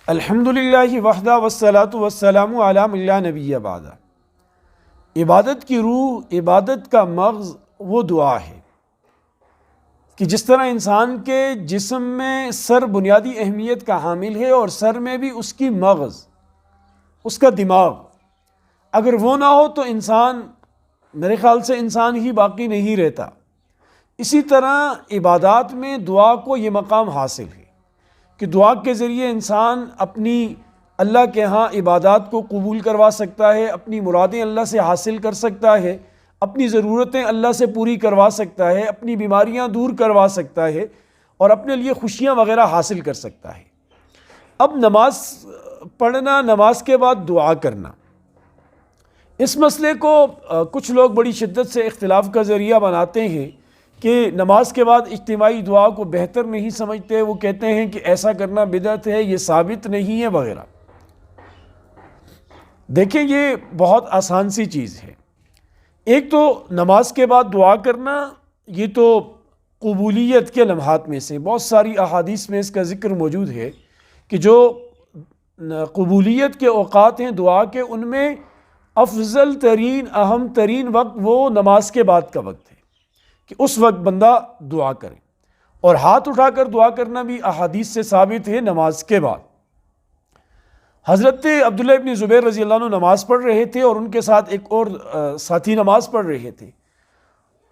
الحمدللہ وحدہ والصلاۃ والسلام علی من لا نبی بعدہ۔ عبادت کی روح، عبادت کا مغز وہ دعا ہے کہ جس طرح انسان کے جسم میں سر بنیادی اہمیت کا حامل ہے اور سر میں بھی اس کی مغز، اس کا دماغ، اگر وہ نہ ہو تو انسان، میرے خیال سے انسان ہی باقی نہیں رہتا۔ اسی طرح عبادات میں دعا کو یہ مقام حاصل ہے کہ دعا کے ذریعے انسان اپنی اللہ کے ہاں عبادات کو قبول کروا سکتا ہے، اپنی مرادیں اللہ سے حاصل کر سکتا ہے، اپنی ضرورتیں اللہ سے پوری کروا سکتا ہے، اپنی بیماریاں دور کروا سکتا ہے اور اپنے لیے خوشیاں وغیرہ حاصل کر سکتا ہے۔ اب نماز پڑھنا، نماز کے بعد دعا کرنا، اس مسئلے کو کچھ لوگ بڑی شدت سے اختلاف کا ذریعہ بناتے ہیں کہ نماز کے بعد اجتماعی دعا کو بہتر نہیں سمجھتے، وہ کہتے ہیں کہ ایسا کرنا بدعت ہے، یہ ثابت نہیں ہے وغیرہ۔ دیکھیں، یہ بہت آسان سی چیز ہے۔ ایک تو نماز کے بعد دعا کرنا، یہ تو قبولیت کے لمحات میں سے، بہت ساری احادیث میں اس کا ذکر موجود ہے کہ جو قبولیت کے اوقات ہیں دعا کے، ان میں افضل ترین، اہم ترین وقت وہ نماز کے بعد کا وقت ہے کہ اس وقت بندہ دعا کرے، اور ہاتھ اٹھا کر دعا کرنا بھی احادیث سے ثابت ہے نماز کے بعد۔ حضرت عبداللہ ابن زبیر رضی اللہ عنہ نماز پڑھ رہے تھے اور ان کے ساتھ ایک اور ساتھی نماز پڑھ رہے تھے۔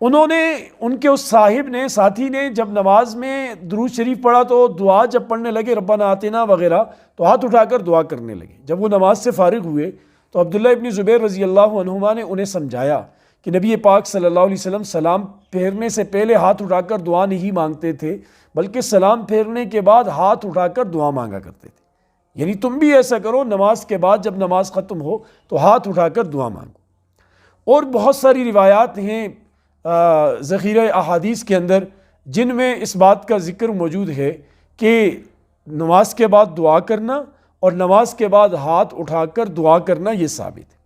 انہوں نے، ان کے اس صاحب نے، ساتھی نے جب نماز میں درود شریف پڑھا تو دعا جب پڑھنے لگے ربنا آتنا وغیرہ، تو ہاتھ اٹھا کر دعا کرنے لگے۔ جب وہ نماز سے فارغ ہوئے تو عبداللہ ابن زبیر رضی اللہ عنہما نے انہیں سمجھایا کہ نبی پاک صلی اللہ علیہ وسلم سلام پھیرنے سے پہلے ہاتھ اٹھا کر دعا نہیں مانگتے تھے، بلکہ سلام پھیرنے کے بعد ہاتھ اٹھا کر دعا مانگا کرتے تھے۔ یعنی تم بھی ایسا کرو، نماز کے بعد جب نماز ختم ہو تو ہاتھ اٹھا کر دعا مانگو۔ اور بہت ساری روایات ہیں ذخیرہ احادیث کے اندر جن میں اس بات کا ذکر موجود ہے کہ نماز کے بعد دعا کرنا اور نماز کے بعد ہاتھ اٹھا کر دعا کرنا یہ ثابت ہے۔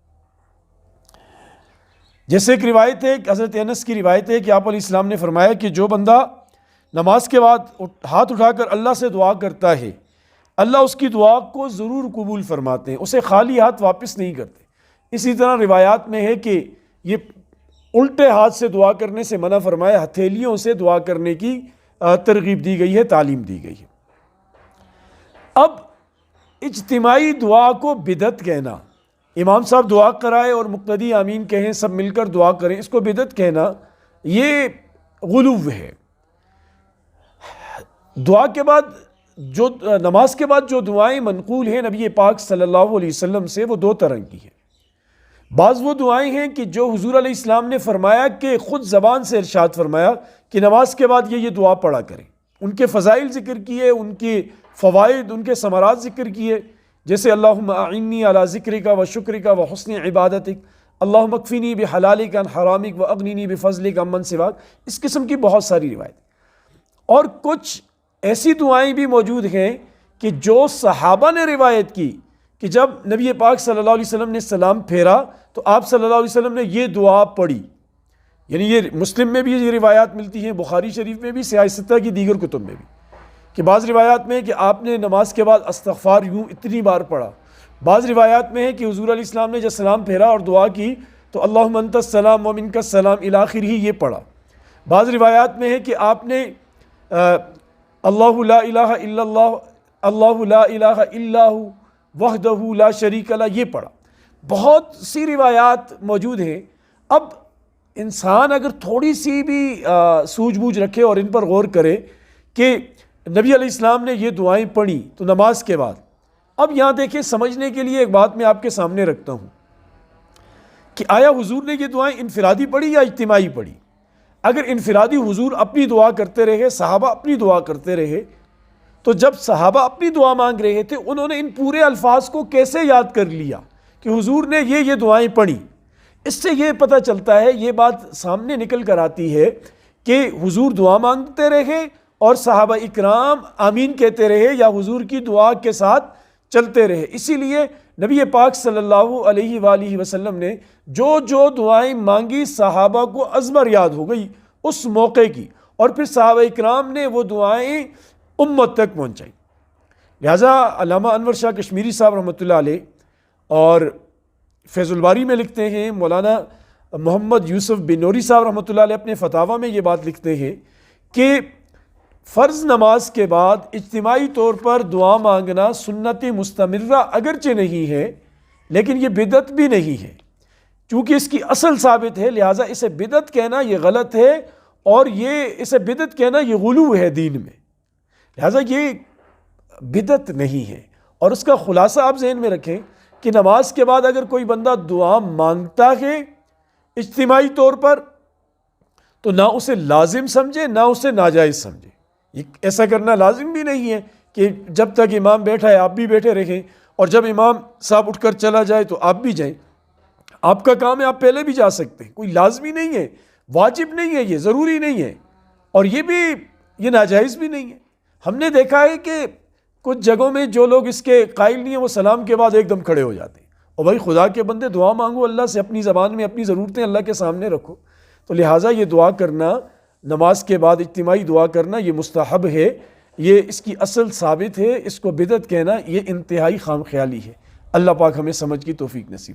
جیسے ایک روایت ہے، حضرت انس کی روایت ہے کہ آپ علیہ السلام نے فرمایا کہ جو بندہ نماز کے بعد ہاتھ اٹھا کر اللہ سے دعا کرتا ہے، اللہ اس کی دعا کو ضرور قبول فرماتے ہیں، اسے خالی ہاتھ واپس نہیں کرتے۔ اسی طرح روایات میں ہے کہ یہ الٹے ہاتھ سے دعا کرنے سے منع فرمایا، ہتھیلیوں سے دعا کرنے کی ترغیب دی گئی ہے، تعلیم دی گئی ہے۔ اب اجتماعی دعا کو بدعت کہنا، امام صاحب دعا کرائے اور مقتدی آمین کہیں، سب مل کر دعا کریں، اس کو بدعت کہنا یہ غلو ہے۔ دعا کے بعد جو نماز کے بعد جو دعائیں منقول ہیں نبی پاک صلی اللہ علیہ وسلم سے، وہ دو طرح کی ہیں۔ بعض وہ دعائیں ہیں کہ جو حضور علیہ السلام نے فرمایا کہ خود زبان سے ارشاد فرمایا کہ نماز کے بعد یہ دعا پڑھا کریں، ان کے فضائل ذکر کیے، ان کے فوائد، ان کے ثمرات ذکر کیے، جیسے اللہم اعنی علی ذکرک و شکرک و حسن عبادتک، اللہم اکفنی بحلالک عن حرامک و اغننی بفضلک عمن سواک، اس قسم کی بہت ساری روایت۔ اور کچھ ایسی دعائیں بھی موجود ہیں کہ جو صحابہ نے روایت کی کہ جب نبی پاک صلی اللہ علیہ وسلم نے سلام پھیرا تو آپ صلی اللہ علیہ وسلم نے یہ دعا پڑھی۔ یعنی یہ مسلم میں بھی یہ روایات ملتی ہیں، بخاری شریف میں بھی، سیاہ ستہ کی دیگر کتب میں بھی، کہ بعض روایات میں ہے کہ آپ نے نماز کے بعد استغفار یوں اتنی بار پڑھا۔ بعض روایات میں ہے کہ حضور علیہ السلام نے جب سلام پھیرا اور دعا کی تو اللہم انت السلام و منک السلام الی آخر ہی یہ پڑھا۔ بعض روایات میں ہے کہ آپ نے اللہ لا الہ الا اللہ، اللہ لا الہ الا ہو وحدہ لا شریک لہ یہ پڑھا۔ بہت سی روایات موجود ہیں۔ اب انسان اگر تھوڑی سی بھی سوجھ بوجھ رکھے اور ان پر غور کرے کہ نبی علیہ السلام نے یہ دعائیں پڑھی تو نماز کے بعد، اب یہاں دیکھیں، سمجھنے کے لیے ایک بات میں آپ کے سامنے رکھتا ہوں کہ آیا حضور نے یہ دعائیں انفرادی پڑھی یا اجتماعی پڑھی؟ اگر انفرادی حضور اپنی دعا کرتے رہے، صحابہ اپنی دعا کرتے رہے، تو جب صحابہ اپنی دعا مانگ رہے تھے انہوں نے ان پورے الفاظ کو کیسے یاد کر لیا کہ حضور نے یہ دعائیں پڑھی؟ اس سے یہ پتہ چلتا ہے، یہ بات سامنے نکل کر آتی ہے کہ حضور دعا مانگتے رہے اور صحابہ اکرام آمین کہتے رہے یا حضور کی دعا کے ساتھ چلتے رہے۔ اسی لیے نبی پاک صلی اللہ علیہ وآلہ وسلم نے جو دعائیں مانگی صحابہ کو ازمر یاد ہو گئی اس موقع کی، اور پھر صحابہ اکرام نے وہ دعائیں امت تک پہنچائی۔ لہٰذا علامہ انور شاہ کشمیری صاحب رحمۃ اللہ علیہ اور فیض الباری میں لکھتے ہیں، مولانا محمد یوسف بنوری صاحب رحمۃ اللہ علیہ اپنے فتاویٰ میں یہ بات لکھتے ہیں کہ فرض نماز کے بعد اجتماعی طور پر دعا مانگنا سنت مستمرہ اگرچہ نہیں ہے، لیکن یہ بدعت بھی نہیں ہے، چونکہ اس کی اصل ثابت ہے، لہٰذا اسے بدعت کہنا یہ غلط ہے، اور اسے بدعت کہنا یہ غلو ہے دین میں، لہٰذا یہ بدعت نہیں ہے۔ اور اس کا خلاصہ آپ ذہن میں رکھیں کہ نماز کے بعد اگر کوئی بندہ دعا مانگتا ہے اجتماعی طور پر تو نہ اسے لازم سمجھے نہ اسے ناجائز سمجھے۔ ایسا کرنا لازم بھی نہیں ہے کہ جب تک امام بیٹھا ہے آپ بھی بیٹھے رہیں، اور جب امام صاحب اٹھ کر چلا جائے تو آپ بھی جائیں، آپ کا کام ہے، آپ پہلے بھی جا سکتے ہیں، کوئی لازمی نہیں ہے، واجب نہیں ہے، یہ ضروری نہیں ہے، اور یہ ناجائز بھی نہیں ہے۔ ہم نے دیکھا ہے کہ کچھ جگہوں میں جو لوگ اس کے قائل نہیں ہیں وہ سلام کے بعد ایک دم کھڑے ہو جاتے ہیں، اور بھائی خدا کے بندے دعا مانگو اللہ سے، اپنی زبان میں اپنی ضرورتیں اللہ کے سامنے رکھو، تو لہٰذا یہ دعا کرنا، نماز کے بعد اجتماعی دعا کرنا یہ مستحب ہے، یہ اس کی اصل ثابت ہے، اس کو بدعت کہنا یہ انتہائی خام خیالی ہے۔ اللہ پاک ہمیں سمجھ کی توفیق نصیب